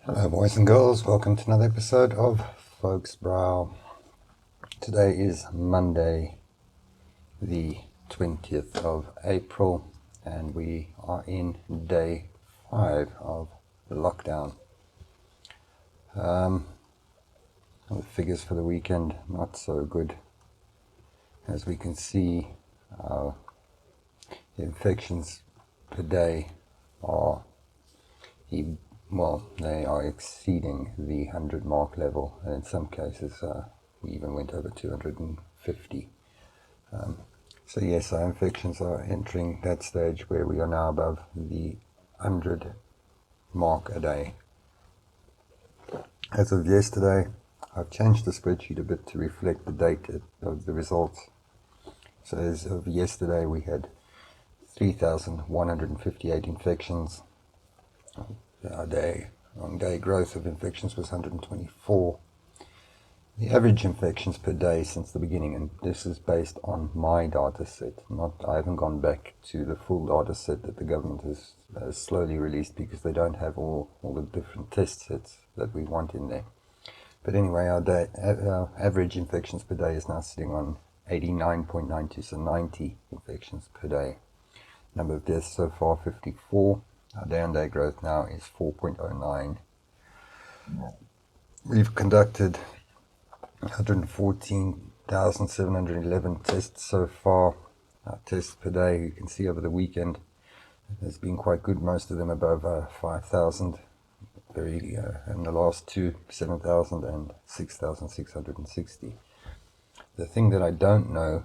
Hello boys and girls, welcome to another episode of FoulkesBrau. Today is Monday the 20th of April and we are in day 5 of the lockdown. The figures for the weekend not so good. As we can see, the infections per day are they are exceeding the 100 mark level, and in some cases we even went over 250. So yes, our infections are entering that stage where we are now above the 100 mark a day. As of yesterday, I've changed the spreadsheet a bit to reflect the date of the results. So as of yesterday, we had 3,158 infections. Our on-day growth of infections was 124. The average infections per day since the beginning, and this is based on my data set, I haven't gone back to the full data set that the government has slowly released because they don't have all the different test sets that we want in there. But anyway, our average infections per day is now sitting on 89.92, so 90 infections per day. Number of deaths so far, 54. Our day-on-day growth now is 4.09. We've conducted 114,711 tests so far. Our tests per day, you can see over the weekend, has been quite good. Most of them above 5,000. And the last two, 7,000 and 6,660. The thing that I don't know,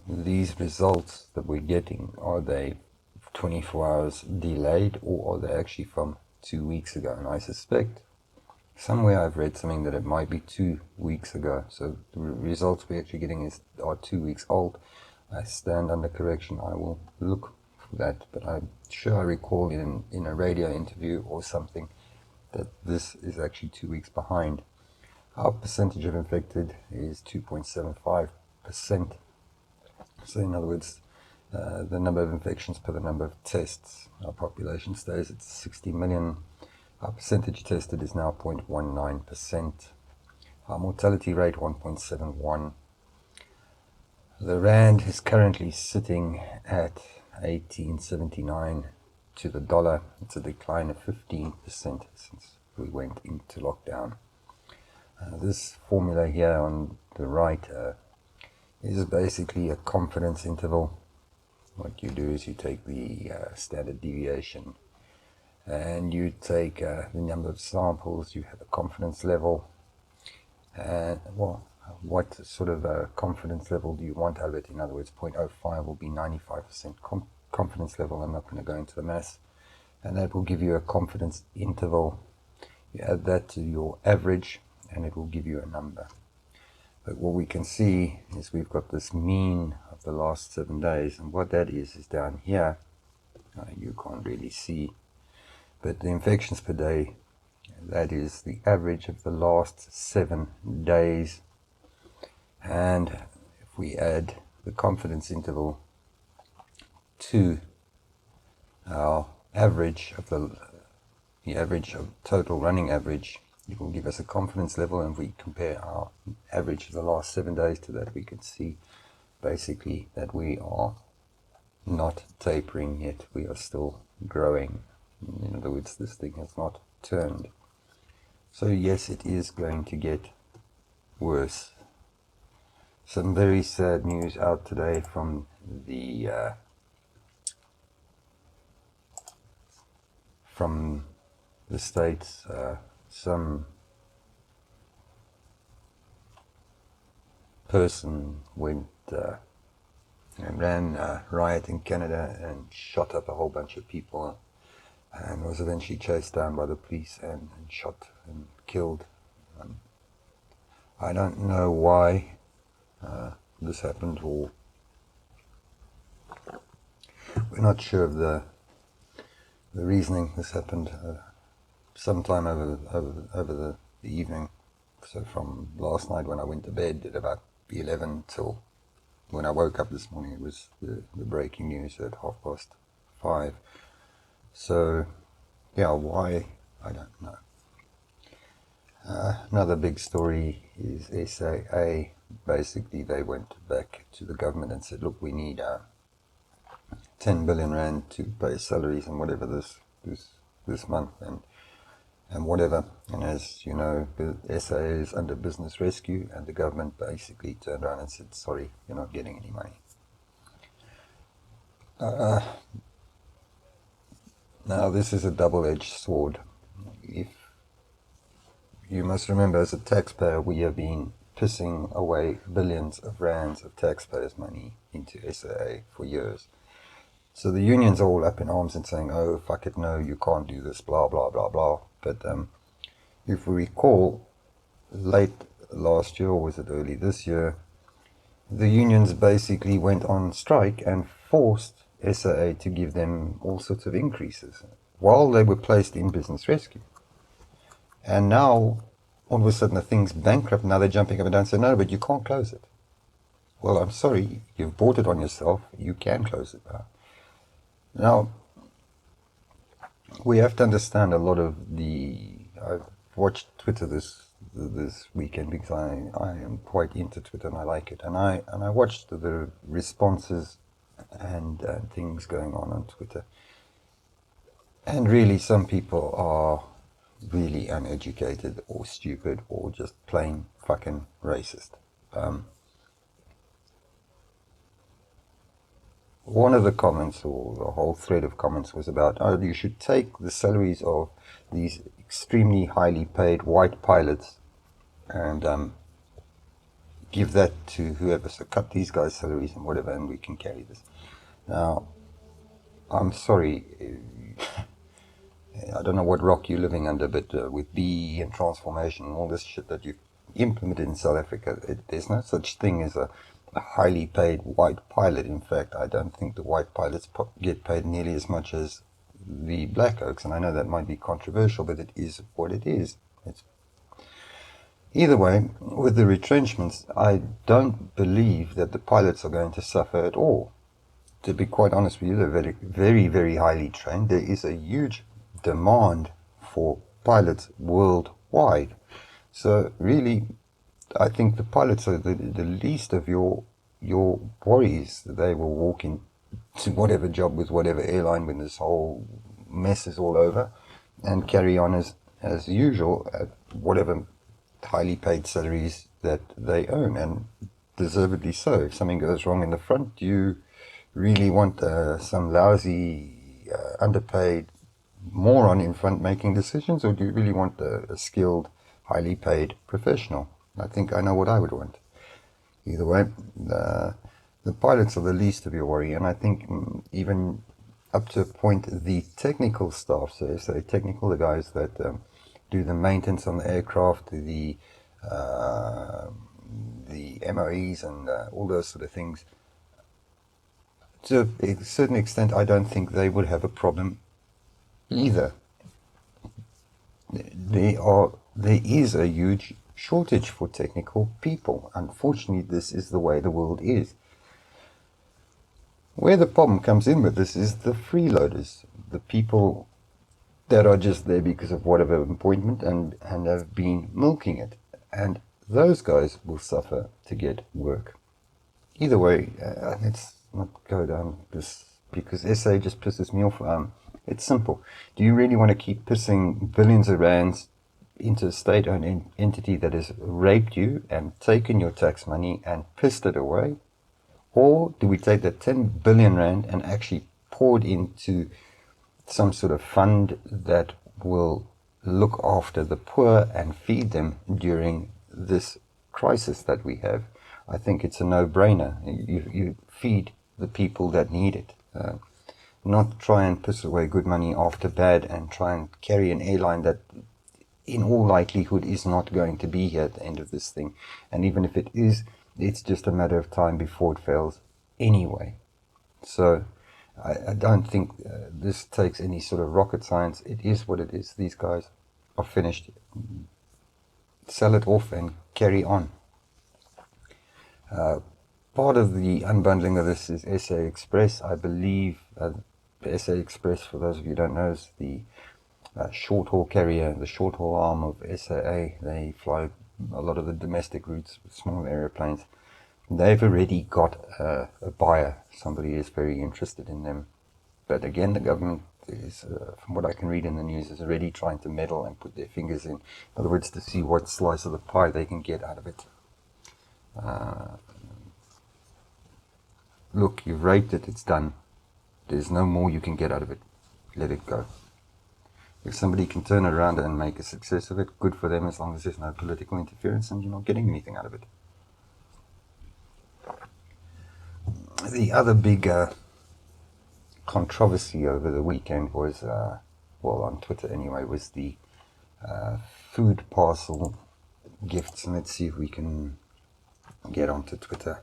these results that we're getting, are they 24 hours delayed or are they actually from 2 weeks ago? And I suspect somewhere I've read something that it might be 2 weeks ago. So the results we're actually getting are 2 weeks old. I stand under correction. I will look for that, but I'm sure I recall in a radio interview or something that this is actually 2 weeks behind. Our percentage of infected is 2.75%. So in other words, the number of infections per the number of tests. Our population stays at 60 million. Our percentage tested is now 0.19%. Our mortality rate 1.71. The rand is currently sitting at 18.79 to the dollar. It's a decline of 15% since we went into lockdown. This formula here on the right is basically a confidence interval. What you do is you take the standard deviation and you take the number of samples, you have a confidence level, and what sort of a confidence level do you want out of it? In other words, 0.05 will be 95% confidence level. I'm not going to go into the maths, and that will give you a confidence interval. You add that to your average and it will give you a number. But what we can see is we've got this mean of the last 7 days, and what that is down here. You can't really see, but the infections per day, that is the average of the last 7 days. And if we add the confidence interval to our average of the average of total running average, it will give us a confidence level, and if we compare our average of the last 7 days to that, we can see basically that we are not tapering yet. We are still growing. In other words, this thing has not turned. So yes, it is going to get worse. Some very sad news out today from the States. Some person went and ran a riot in Canada and shot up a whole bunch of people, and was eventually chased down by the police and shot and killed. I don't know why this happened, or we're not sure of the reasoning. This happened sometime over the evening. So from last night when I went to bed at about 11 till when I woke up this morning, it was the breaking news at 5:30. So yeah, why I don't know. Another big story is SAA. Basically, they went back to the government and said, look, we need 10 billion rand to pay salaries and whatever this month and whatever. And as you know, the SAA is under business rescue, and the government basically turned around and said, sorry, you're not getting any money. Now, this is a double-edged sword. If you must remember, as a taxpayer, we have been pissing away billions of rands of taxpayers' money into SAA for years. So the unions are all up in arms and saying, oh, fuck it, no, you can't do this, blah, blah, blah, blah. But if we recall, late last year, or was it early this year, the unions basically went on strike and forced SAA to give them all sorts of increases while they were placed in business rescue. And now, all of a sudden, the thing's bankrupt. Now they're jumping up and down and saying, no, but you can't close it. Well, I'm sorry, you've bought it on yourself. You can close it now. Now, we have to understand a lot of I've watched Twitter this weekend because I am quite into Twitter and I like it. And I watched the responses and things going on Twitter. And really, some people are really uneducated or stupid or just plain fucking racist. One of the comments, or the whole thread of comments, was about, oh, you should take the salaries of these extremely highly paid white pilots and give that to whoever. So cut these guys' salaries and whatever, and we can carry this. Now, I'm sorry, I don't know what rock you're living under, but with BE and transformation and all this shit that you've implemented in South Africa, there's no such thing as a highly paid white pilot. In fact, I don't think the white pilots get paid nearly as much as the black oaks, and I know that might be controversial, but it is what it is. Either way, with the retrenchments, I don't believe that the pilots are going to suffer at all. To be quite honest with you, they're very, very, very highly trained. There is a huge demand for pilots worldwide. So really, I think the pilots are the least of your worries. They will walk into whatever job with whatever airline when this whole mess is all over and carry on as usual at whatever highly paid salaries that they earn, and deservedly so. If something goes wrong in the front, do you really want some lousy, underpaid moron in front making decisions, or do you really want a skilled, highly paid professional? I think I know what I would want. Either way, the pilots are the least of your worry, and I think even up to a point, the technical staff, so technical, the guys that do the maintenance on the aircraft, the MOEs and all those sort of things, to a certain extent, I don't think they would have a problem either. There is a huge shortage for technical people. Unfortunately, this is the way the world is. Where the problem comes in with this is the freeloaders, the people that are just there because of whatever appointment and have been milking it. And those guys will suffer to get work. Either way, let's not go down this, because SA just pisses me off. It's simple. Do you really want to keep pissing billions of rands into a state-owned entity that has raped you and taken your tax money and pissed it away? Or do we take that 10 billion rand and actually pour it into some sort of fund that will look after the poor and feed them during this crisis that we have? I think it's a no-brainer. You feed the people that need it. Not try and piss away good money after bad and try and carry an airline that in all likelihood is not going to be here at the end of this thing. And even if it is, it's just a matter of time before it fails anyway. So I don't think this takes any sort of rocket science. It is what it is. These guys are finished. Sell it off and carry on. Part of the unbundling of this is SA Express. I believe SA Express, for those of you who don't know, is the short haul carrier, the short haul arm of SAA. They fly a lot of the domestic routes with small aeroplanes. They've already got a buyer. Somebody is very interested in them. But again, the government is, from what I can read in the news, is already trying to meddle and put their fingers in other words, to see what slice of the pie they can get out of it. Look, you've raped it, it's done. There's no more you can get out of it. Let it go. If somebody can turn it around and make a success of it, good for them, as long as there's no political interference and you're not getting anything out of it. The other big controversy over the weekend was, well, on Twitter anyway, was the food parcel gifts. And let's see if we can get onto Twitter.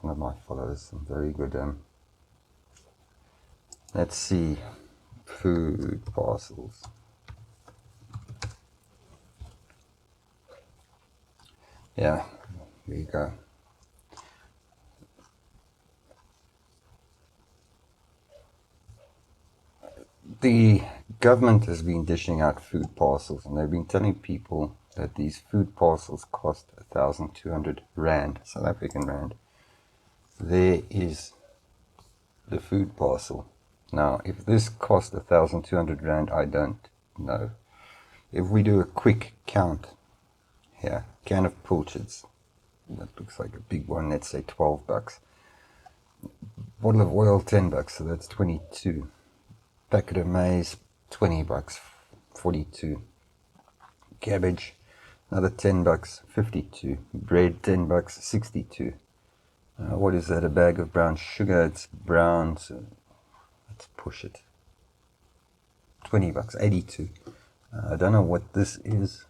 One of my followers, some very good. Let's see, food parcels. Yeah, here you go. The government has been dishing out food parcels, and they've been telling people that these food parcels cost 1,200 Rand, South African Rand. There is the food parcel. Now, if this cost 1,200 Rand, I don't know. If we do a quick count here, can of pilchards, that looks like a big one, let's say 12 bucks. Bottle of oil, 10 bucks, so that's 22. Packet of maize, 20 bucks, 42. Cabbage, another 10 bucks, 52. Bread, 10 bucks, 62. What is that? A bag of brown sugar. It's brown, so let's push it. 20 bucks, 82. I don't know what this is.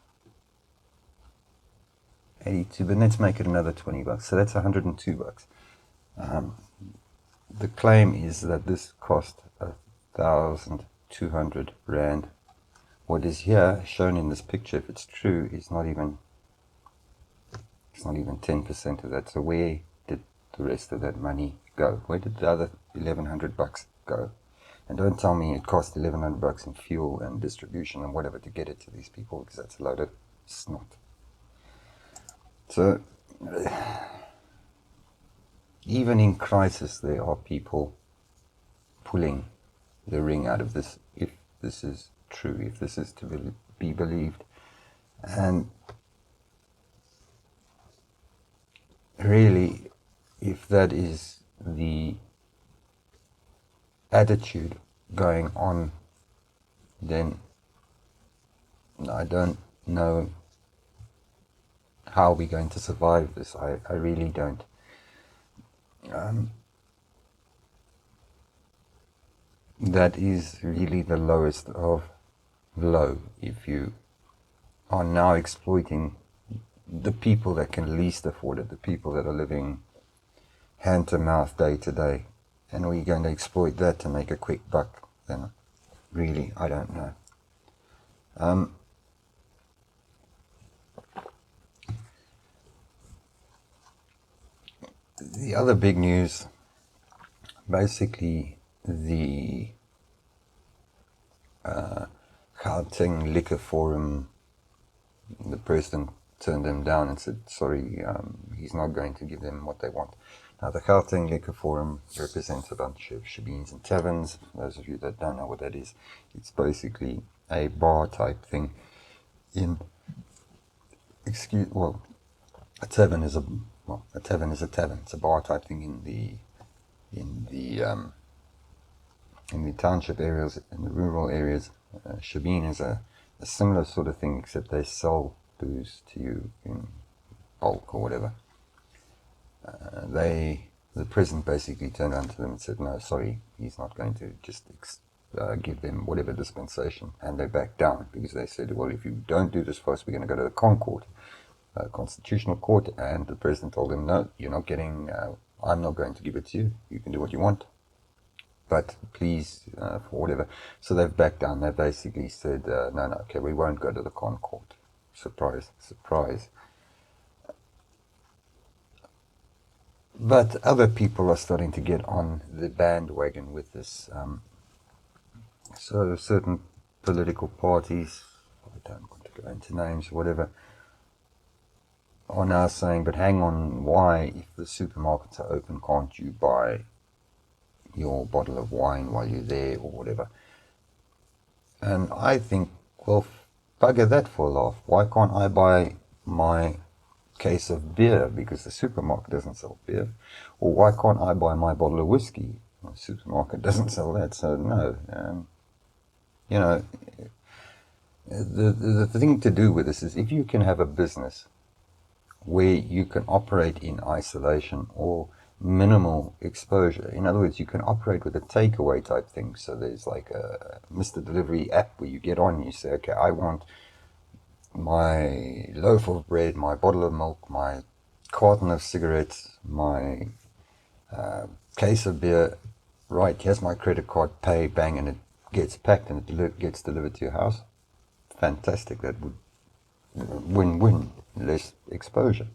82, but let's make it another 20 bucks. So that's 102 bucks. The claim is that this cost 1,200 Rand. What is here shown in this picture, if it's true, is not even 10% of that. So where did the rest of that money go? Where did the other 1,100 bucks go? And don't tell me it cost 1,100 bucks in fuel and distribution and whatever to get it to these people, because that's a load of snot. So even in crisis, there are people pulling the ring out of this, if this is true, if this is to be believed. And really, if that is the attitude going on, then I don't know how we're going to survive this. I really don't. That is really the lowest of low. If you are now exploiting the people that can least afford it, the people that are living hand to mouth day to day, and we're going to exploit that to make a quick buck, then really, I don't know. The other big news, basically the Gauteng Liquor Forum, the president turned them down and said, sorry, he's not going to give them what they want. Now, the Gauteng Liquor Forum represents a bunch of shebeens and taverns. For those of you that don't know what that is, it's basically a bar type thing. A tavern is a tavern. It's a bar type thing in the township areas, in the rural areas. Shebeen is a similar sort of thing, except they sell booze to you in bulk or whatever. The president basically turned around to them and said, no, sorry, he's not going to just give them whatever dispensation, and they backed down, because they said, well, if you don't do this for us, we're going to go to the Concord Constitutional Court. And the president told them, no, you're not getting, I'm not going to give it to you, you can do what you want, but please, for whatever. So they've backed down. They basically said, no, okay, we won't go to the Concord. Surprise, surprise. But other people are starting to get on the bandwagon with this. So certain political parties, I don't want to go into names, whatever, are now saying, but hang on, why, if the supermarkets are open, can't you buy your bottle of wine while you're there or whatever? And I think, well, bugger that for a laugh. Why can't I buy my case of beer because the supermarket doesn't sell beer? Or why can't I buy my bottle of whiskey? The supermarket doesn't sell that. So no, you know, the thing to do with this is if you can have a business where you can operate in isolation or minimal exposure. In other words, you can operate with a takeaway type thing. So there's like a Mr. Delivery app where you get on and you say, okay, I want my loaf of bread, my bottle of milk, my carton of cigarettes, my case of beer. Right, here's my credit card, pay, bang, and it gets packed and it gets delivered to your house. Fantastic. That would win-win, less exposure.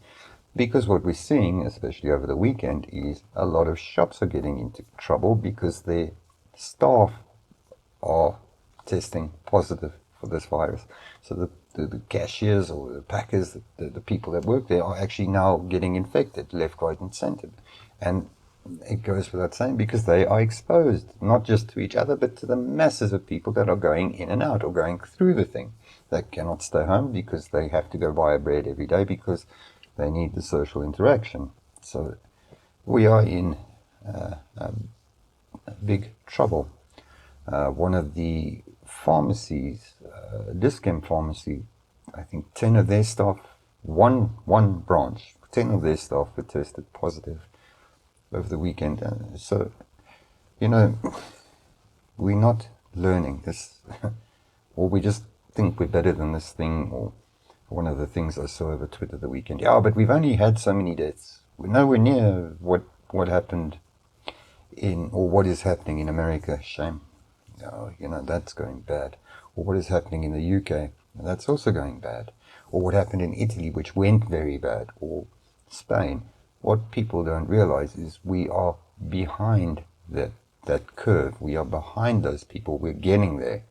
Because what we're seeing, especially over the weekend, is a lot of shops are getting into trouble because their staff are testing positive for this virus. So the cashiers or the packers, the people that work there are actually now getting infected, left, right, and center. And it goes without saying because they are exposed, not just to each other, but to the masses of people that are going in and out or going through the thing. They cannot stay home because they have to go buy a bread every day because they need the social interaction. So we are in big trouble. One of the pharmacies, Discount Pharmacy, I think 10 of their staff, one branch, 10 of their staff were tested positive over the weekend. So, you know, we're not learning this, or we just think we're better than this thing, or one of the things I saw over Twitter the weekend, yeah, but we've only had so many deaths. We're nowhere near what happened in, or what is happening in America. Shame. Oh, you know, that's going bad. Or what is happening in the UK, that's also going bad. Or what happened in Italy, which went very bad. Or Spain. What people don't realize is we are behind that curve. We are behind those people. We're getting there.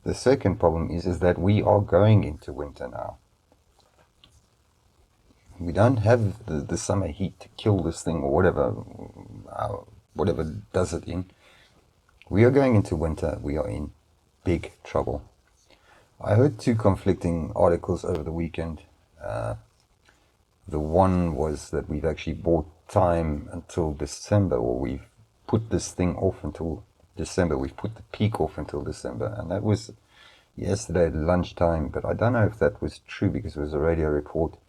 The second problem is that we are going into winter now. We don't have the summer heat to kill this thing or whatever does it in. We are going into winter. We are in big trouble. I heard two conflicting articles over the weekend. The one was that we've actually bought time until December, or we've put this thing off until December. We've put the peak off until December. And that was yesterday at lunchtime, but I don't know if that was true because it was a radio report.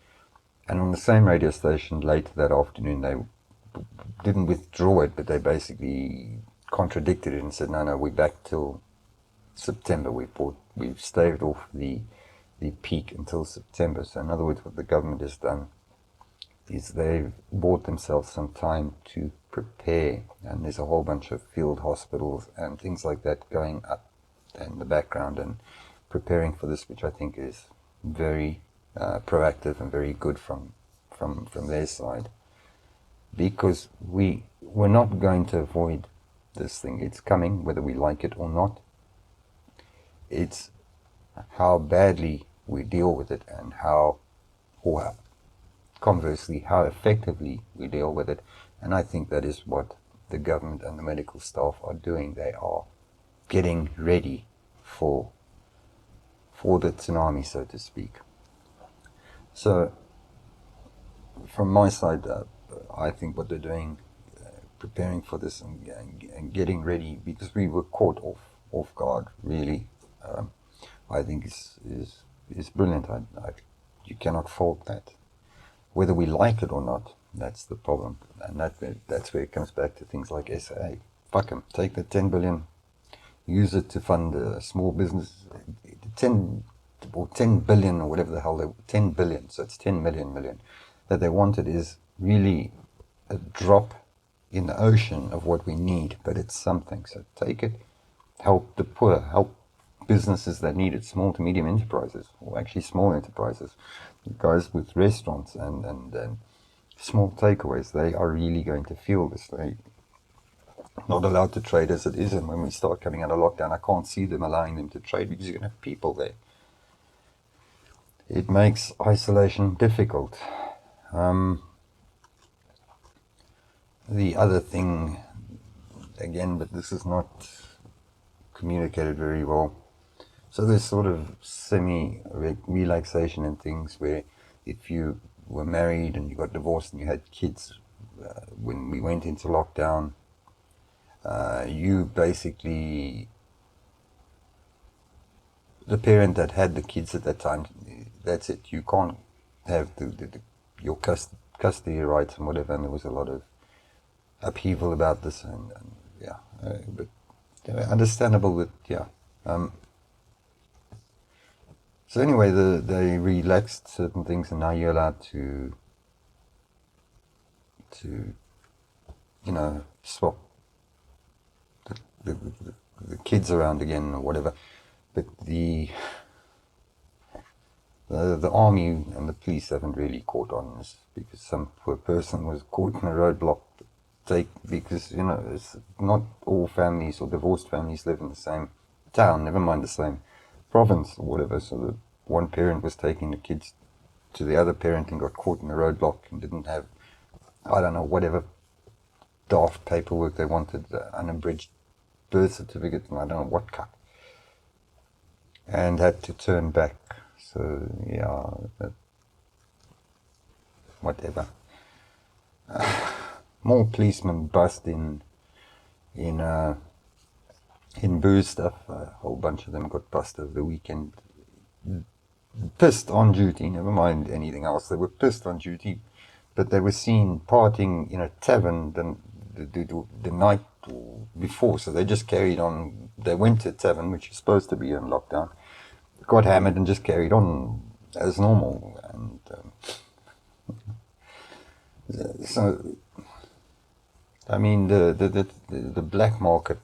And on the same radio station later that afternoon, they didn't withdraw it, but they basically contradicted it and said, no, we're back till September. We've staved off the peak until September. So in other words, what the government has done is they've bought themselves some time to prepare. And there's a whole bunch of field hospitals and things like that going up in the background and preparing for this, which I think is very proactive and very good from their side. Because we're not going to avoid this thing. It's coming, whether we like it or not. It's how badly we deal with it and or conversely, how effectively we deal with it. And I think that is what the government and the medical staff are doing. They are getting ready for the tsunami, so to speak. So, from my side, I think what they're doing, preparing for this and getting ready, because we were caught off guard, really, I think is brilliant. You cannot fault that. Whether we like it or not, that's the problem. And that's where it comes back to things like SA. Fuck them. Take the 10 billion, use it to fund a small business. 10 billion or whatever the hell 10 billion, so it's 10 million that they wanted is really a drop in the ocean of what we need, but it's something. So take it, help the poor, help businesses that need it, small to medium enterprises, or actually small enterprises, guys with restaurants and small takeaways, they are really going to feel this. They're not allowed to trade as it is, and when we start coming out of lockdown, I can't see them allowing them to trade because you're going to have people there. It makes isolation difficult. The other thing, again, but this is not communicated very well. So there's sort of semi-relaxation in things where if you were married and you got divorced and you had kids, when we went into lockdown, you basically, the parent that had the kids at that time, that's it. You can't have your custody rights and whatever, and there was a lot of upheaval about this, and but understandable that, so anyway, they relaxed certain things, and now you're allowed to swap the kids around again or whatever. But the army and the police haven't really caught on this, because some poor person was caught in a roadblock. Because it's not all families or divorced families live in the same town, never mind the same province or whatever. So the one parent was taking the kids to the other parent and got caught in a roadblock and didn't have, I don't know, whatever daft paperwork they wanted, unabridged birth certificate, and I don't know what cut, and had to turn back. So whatever. More policemen bust in booze stuff. A whole bunch of them got bust over the weekend. Pissed on duty, never mind anything else. They were pissed on duty, but they were seen partying in a tavern the night before. So they just carried on. They went to a tavern, which is supposed to be in lockdown, got hammered and just carried on as normal. And so, I mean, the black market.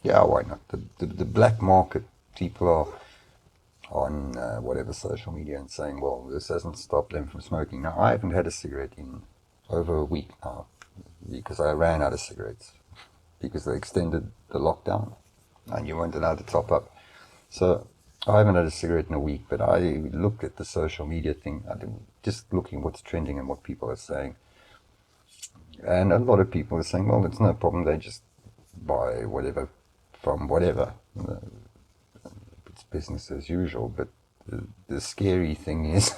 Yeah, why not? The black market people are on whatever social media and saying, well, this hasn't stopped them from smoking. Now, I haven't had a cigarette in over a week now because I ran out of cigarettes because they extended the lockdown and you weren't allowed to top up. So I haven't had a cigarette in a week, but I look at the social media thing, just looking what's trending and what people are saying. And a lot of people are saying, well, it's no problem, they just buy whatever from whatever. It's business as usual, but the scary thing is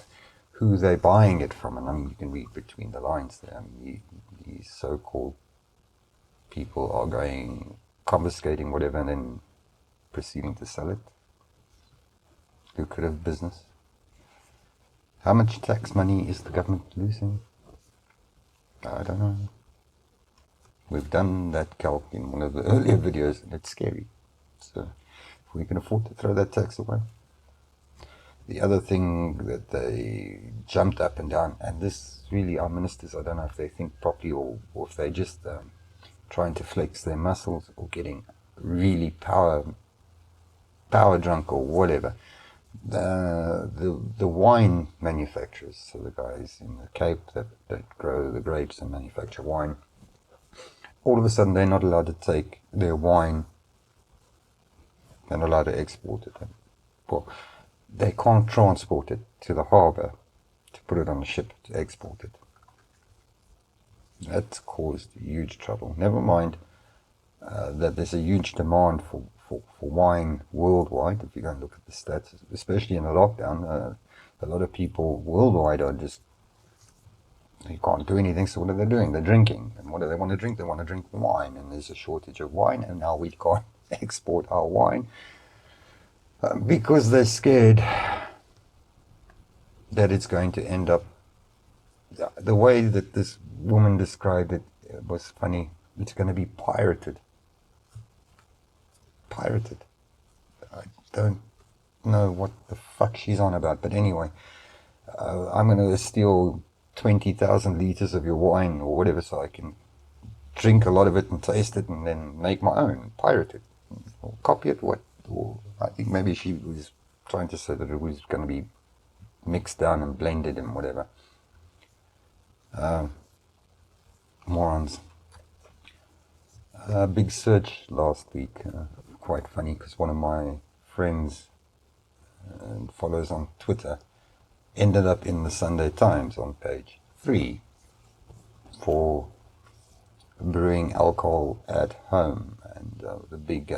who they're buying it from. And I mean, you can read between the lines there. I mean, these so-called people are confiscating whatever and then proceeding to sell it. Lucrative business. How much tax money is the government losing? I don't know. We've done that calc in one of the earlier videos, and it's scary. So if we can afford to throw that tax away. The other thing that they jumped up and down, and this really, our ministers, I don't know if they think properly or if they're just trying to flex their muscles or getting really power drunk or whatever. The wine manufacturers, so the guys in the Cape that grow the grapes and manufacture wine, all of a sudden they're not allowed to take their wine, they're not allowed to export it. Well, they can't transport it to the harbour to put it on a ship to export it. That's caused huge trouble. Never mind that there's a huge demand for wine worldwide. If you go and look at the stats, especially in a lockdown, a lot of people worldwide are just, they can't do anything, so what are they doing? They're drinking. And what do they want to drink? They want to drink wine, and there's a shortage of wine, and now we can't export our wine because they're scared that it's going to end up, the way that this woman described it was funny, it's going to be pirated. Pirated. I don't know what the fuck she's on about, but anyway, I'm going to steal 20,000 liters of your wine or whatever so I can drink a lot of it and taste it and then make my own, pirate it, or copy it, or I think maybe she was trying to say that it was going to be mixed down and blended and whatever. Morons. Big search last week. Quite funny because one of my friends and follows on Twitter ended up in the Sunday Times on page 3 for brewing alcohol at home, and the big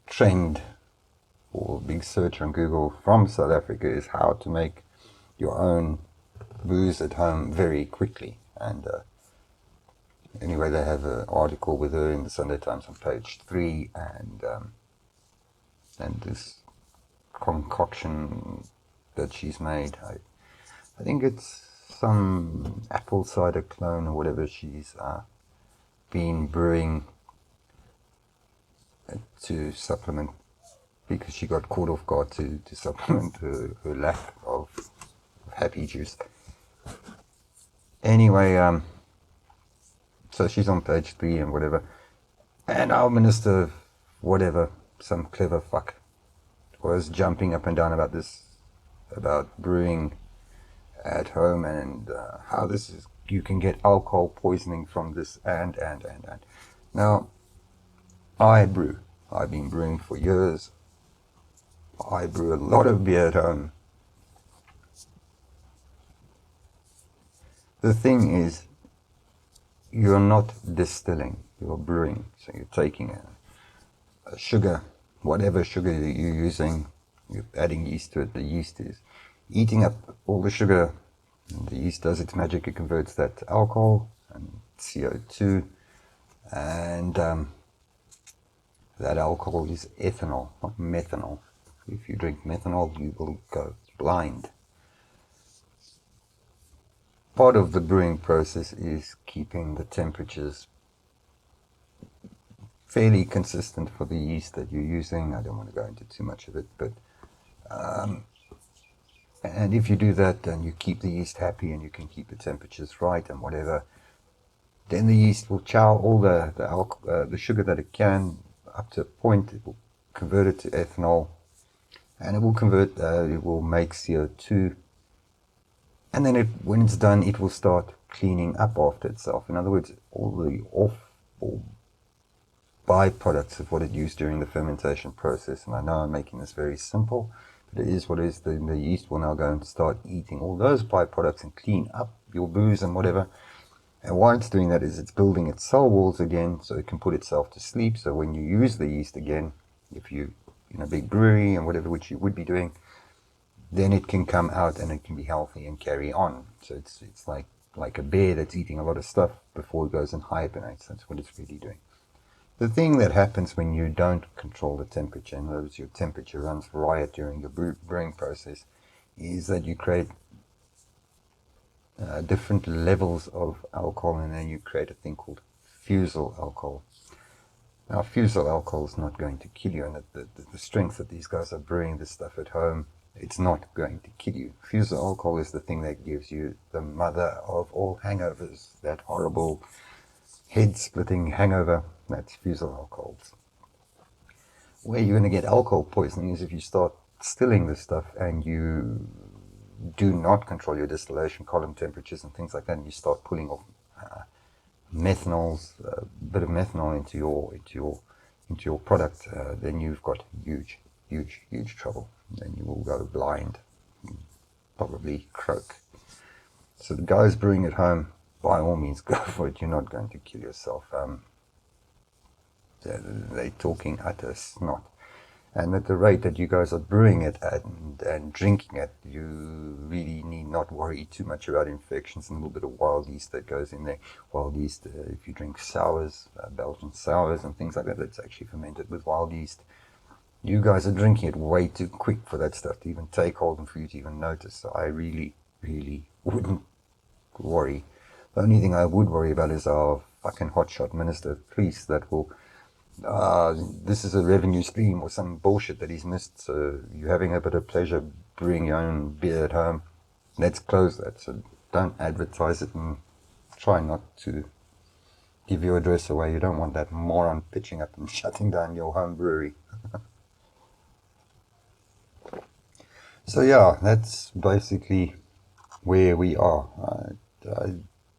trend or big search on Google from South Africa is how to make your own booze at home very quickly. And anyway, they have an article with her in the Sunday Times on page 3, and this concoction that she's made. I think it's some apple cider clone or whatever she's been brewing to supplement, because she got caught off guard to supplement her lack of happy juice. Anyway, so she's on page 3 and whatever, and our minister, whatever, some clever fuck, was jumping up and down about brewing at home, and how you can get alcohol poisoning from this, and. Now, I've been brewing for years. I brew a lot of beer at home. The thing is, you're not distilling, you're brewing. So you're taking a sugar, whatever sugar that you're using, you're adding yeast to it. The yeast is eating up all the sugar, and the yeast does its magic. It converts that to alcohol and CO2, and that alcohol is ethanol, not methanol. If you drink methanol, you will go blind. Part of the brewing process is keeping the temperatures fairly consistent for the yeast that you're using. I don't want to go into too much of it, but and if you do that, then you keep the yeast happy and you can keep the temperatures right and whatever, then the yeast will chow all the sugar that it can up to a point. It will convert it to ethanol, and it will make CO2, and then when it's done, it will start cleaning up after itself. In other words, all the byproducts of what it used during the fermentation process, and I know I'm making this very simple, but it is what it is. The yeast will now go and start eating all those byproducts and clean up your booze and whatever. And why it's doing that is it's building its cell walls again so it can put itself to sleep. So when you use the yeast again, if you in a big brewery and whatever, which you would be doing, then it can come out and it can be healthy and carry on. So it's like a bear that's eating a lot of stuff before it goes and hibernates. That's what it's really doing. The thing that happens when you don't control the temperature, in other words, your temperature runs riot during your brewing process, is that you create different levels of alcohol, and then you create a thing called fusel alcohol. Now, fusel alcohol is not going to kill you, and the strength that these guys are brewing this stuff at home, it's not going to kill you. Fusel alcohol is the thing that gives you the mother of all hangovers, that horrible head-splitting hangover. That's fusel alcohols. Where you're going to get alcohol poisoning is if you start distilling this stuff and you do not control your distillation column temperatures and things like that, and you start pulling off methanols, a bit of methanol into your product, then you've got huge trouble. Then you will go blind, probably croak. So the guys brewing at home, by all means, go for it. You're not going to kill yourself. They're talking utter snot. And at the rate that you guys are brewing it at and drinking it, you really need not worry too much about infections and a little bit of wild yeast that goes in there. Wild yeast, if you drink sours, Belgian sours and things like that, it's actually fermented with wild yeast. You guys are drinking it way too quick for that stuff to even take hold and for you to even notice. So I really wouldn't worry. The only thing I would worry about is our fucking hotshot minister of police that will this is a revenue stream or some bullshit that he's missed, so you're having a bit of pleasure brewing your own beer at home. Let's close that. So don't advertise it and try not to give your address away. You don't want that moron pitching up and shutting down your home brewery. So yeah, that's basically where we are. I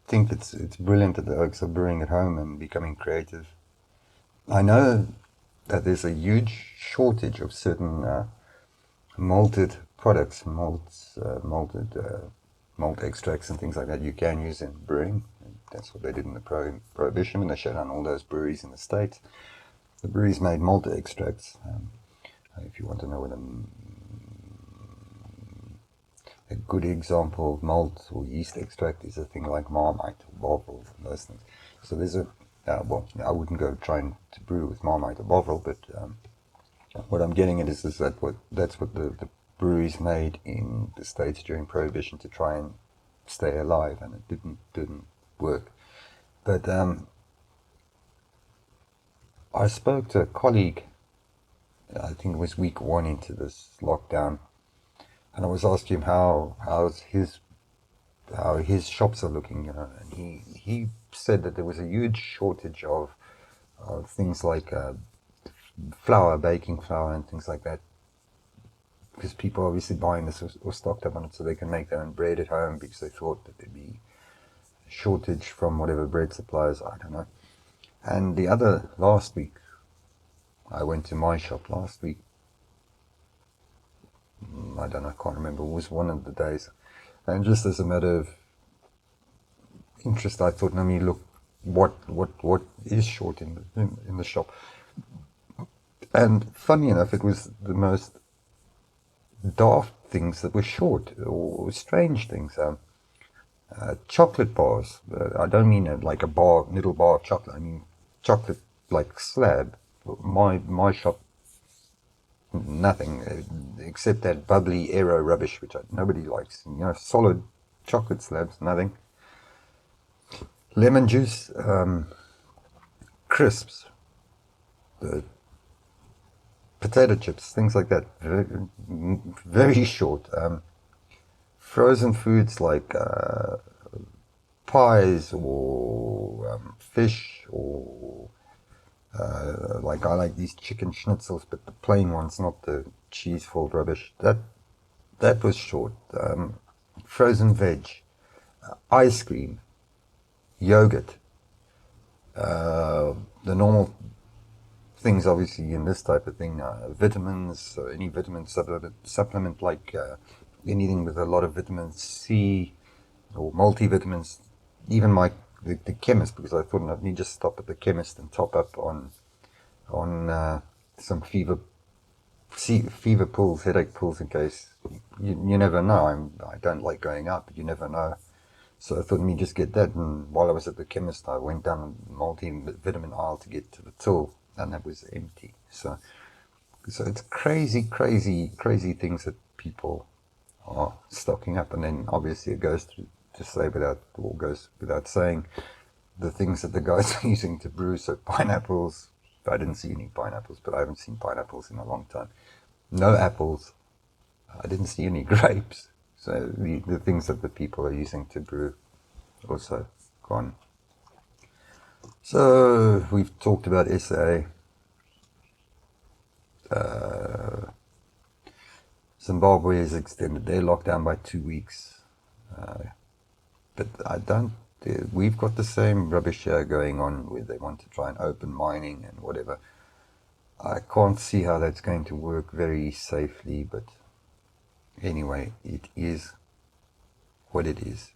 think it's brilliant that the Oaks are brewing at home and becoming creative. I know that there's a huge shortage of certain malted products, malt extracts and things like that you can use in brewing. That's what they did in the Prohibition when they shut down all those breweries in the States. The breweries made malt extracts. If you want to know what a good example of malt or yeast extract is a thing like Marmite or Bovril and those things. So there's a, well, I wouldn't go trying to brew with Marmite or Bovril, but what I'm getting at is that's what the breweries made in the States during Prohibition to try and stay alive, and it didn't work. But I spoke to a colleague, I think it was week one into this lockdown, and I was asking him how his shops are looking, and he said that there was a huge shortage of things like flour, baking flour, and things like that, because people are obviously buying this or stocked up on it so they can make their own bread at home, because they thought that there'd be a shortage from whatever bread suppliers, I don't know. And last week, I went to my shop last week. I don't know, I can't remember. It was one of the days. And just as a matter of interest, I thought, let me look what is short in the shop. And funny enough, it was the most daft things that were short or strange things. Chocolate bars. I don't mean like a little bar of chocolate. I mean chocolate like slab. My shop, nothing except that bubbly aero rubbish, which nobody likes. Solid chocolate slabs, nothing. Lemon juice, crisps, potato chips, things like that. Very, very short. Frozen foods like pies or fish or like I like these chicken schnitzels, but the plain ones, not the cheese-filled rubbish. That was short. Frozen veg, ice cream, yogurt, the normal things obviously in this type of thing, vitamins, so any vitamin supplement like anything with a lot of vitamin C or multivitamins, even the chemist, because I thought let me just stop at the chemist and top up on some fever pills, headache pills, in case you never know. I don't like going out, but you never know. So I thought, let me just get that. And while I was at the chemist, I went down a multivitamin aisle to get to the till, and that was empty. So it's crazy things that people are stocking up. And then obviously it goes without saying, the things that the guys are using to brew. So pineapples, I didn't see any pineapples, but I haven't seen pineapples in a long time. No apples. I didn't see any grapes. So the things that the people are using to brew also gone. So we've talked about SA. Zimbabwe has extended their lockdown by 2 weeks. But we've got the same rubbish here going on where they want to try and open mining and whatever. I can't see how that's going to work very safely, but anyway, it is what it is.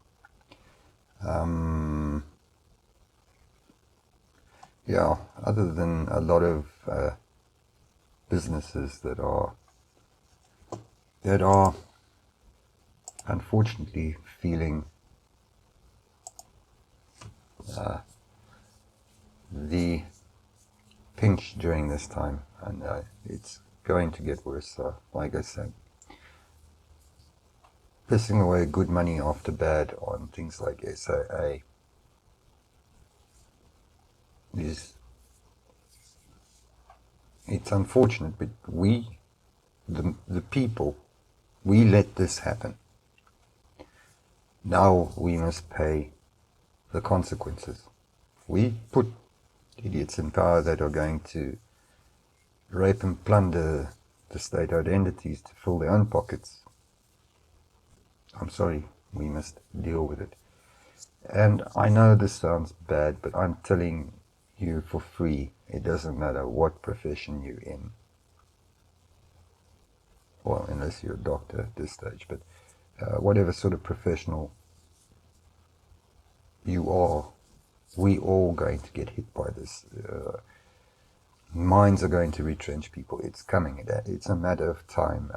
Yeah, other than a lot of businesses that are unfortunately feeling the pinch during this time, and it's going to get worse. Like I said, pissing away good money after bad on things like SAA it's unfortunate, but we, the people, we let this happen. Now we must pay the consequences. We put idiots in power that are going to rape and plunder the state-owned entities to fill their own pockets. I'm sorry, we must deal with it. And I know this sounds bad, but I'm telling you for free, it doesn't matter what profession you're in. Well, unless you're a doctor at this stage, but whatever sort of professional you are, we all going to get hit by this. Mines are going to retrench people. It's coming. It's a matter of time.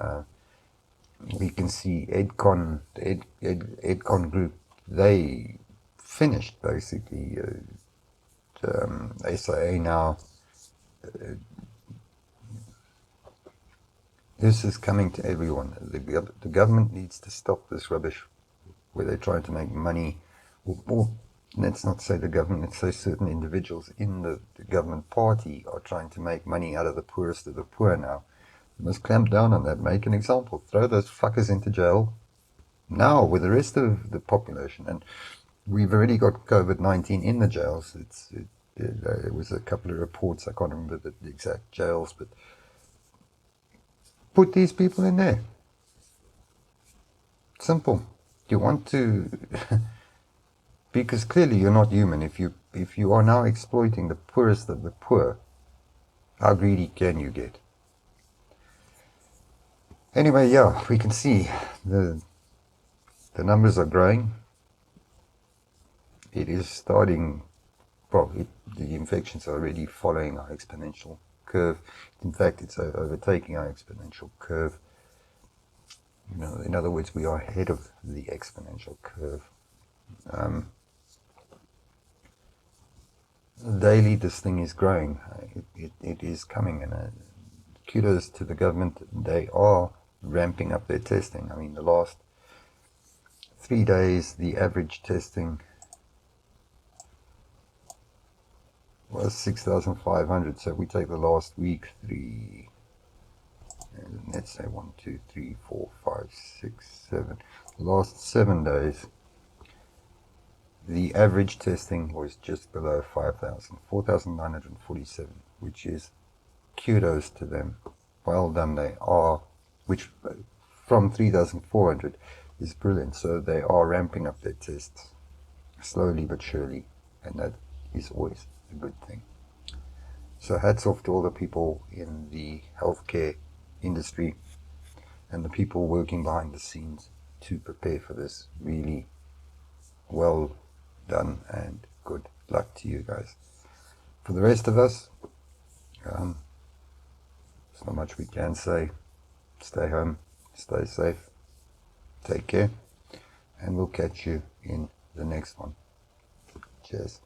We can see Edcon, the Edcon group, they finished basically. SIA now. This is coming to everyone. The government needs to stop this rubbish where they're trying to make money. Or let's not say the government, let's say certain individuals in the government party are trying to make money out of the poorest of the poor now. We must clamp down on that, make an example. Throw those fuckers into jail now with the rest of the population. And we've already got COVID-19 in the jails. There was a couple of reports, I can't remember the exact jails, but put these people in there. Simple. You want to... because clearly you're not human. If you are now exploiting the poorest of the poor, how greedy can you get? Anyway, yeah, we can see the numbers are growing. It is starting... Well, the infections are already following our exponential curve. In fact, it's overtaking our exponential curve. You know, in other words, we are ahead of the exponential curve. Daily, this thing is growing. It is coming, and kudos to the government. They are ramping up their testing. I mean, the last 3 days, the average testing was 6,500. So if we take the last week, let's say 1, 2, 3, 4, 5, 6, 7. The last 7 days, the average testing was just below 5,000, 4,947, which is kudos to them. Well done, they are, which from 3,400 is brilliant. So they are ramping up their tests slowly but surely, and that is always a good thing. So hats off to all the people in the healthcare industry and the people working behind the scenes to prepare for this. Really well done, and good luck to you guys. For the rest of us, there's not much we can say. Stay home, stay safe, take care, and we'll catch you in the next one. Cheers.